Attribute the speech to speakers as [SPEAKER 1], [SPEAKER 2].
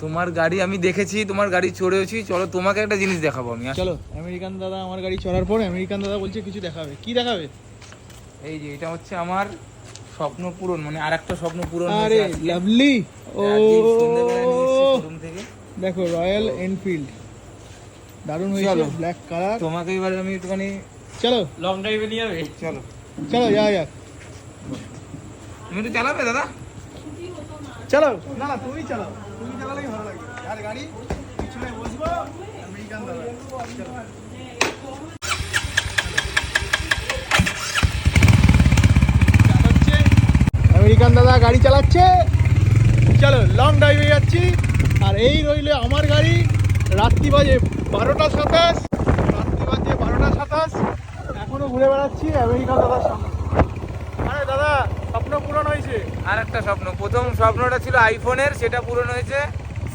[SPEAKER 1] তোমার গাড়ি আমি দেখেছি, তোমার গাড়ি চড়েছি, চলো তোমাকে একটা জিনিস দেখাবো আমি।
[SPEAKER 2] চলো। আমেরিকান দাদা আমার গাড়ি চড়ার পর আমেরিকান দাদা বলছে কিছু দেখাবে। কি দেখাবে?
[SPEAKER 1] এই যে এটা হচ্ছে আমার স্বপ্ন পূরণ, মানে আর একটা স্বপ্ন পূরণ
[SPEAKER 2] আরে লাভলি। ও
[SPEAKER 1] শোরুম থেকে
[SPEAKER 2] দেখো রয়্যাল এনফিল্ড, দারুণ হয়েছে, ব্ল্যাক কালার।
[SPEAKER 1] তোমাকে এবার আমি একটুখানি
[SPEAKER 2] চলো
[SPEAKER 1] লং ড্রাইভে নিয়ে যাবে। চলো
[SPEAKER 2] চলো যাওয়া যাক।
[SPEAKER 1] তুমি একটু চালাবে দাদা?
[SPEAKER 2] চলো। না না তুমি চালাও, তুমি চালালেই ভালো লাগবে। আর গাড়ি পিছনে বসবো আমেরিকান দাদা। আমেরিকান দাদা গাড়ি চালাচ্ছে। চলো লং ড্রাইভে যাচ্ছি। আর এই রইলে আমার গাড়ি। রাত্রি বাজে 12:27। এখনো ঘুরে বেড়াচ্ছি আমেরিকান দাদার সামনে। আরে দাদা স্বপ্ন পূরণ হয়েছে।
[SPEAKER 1] আর একটা স্বপ্ন, প্রথম স্বপ্নটা ছিল আইফোনের, সেটা পূরণ হয়েছে।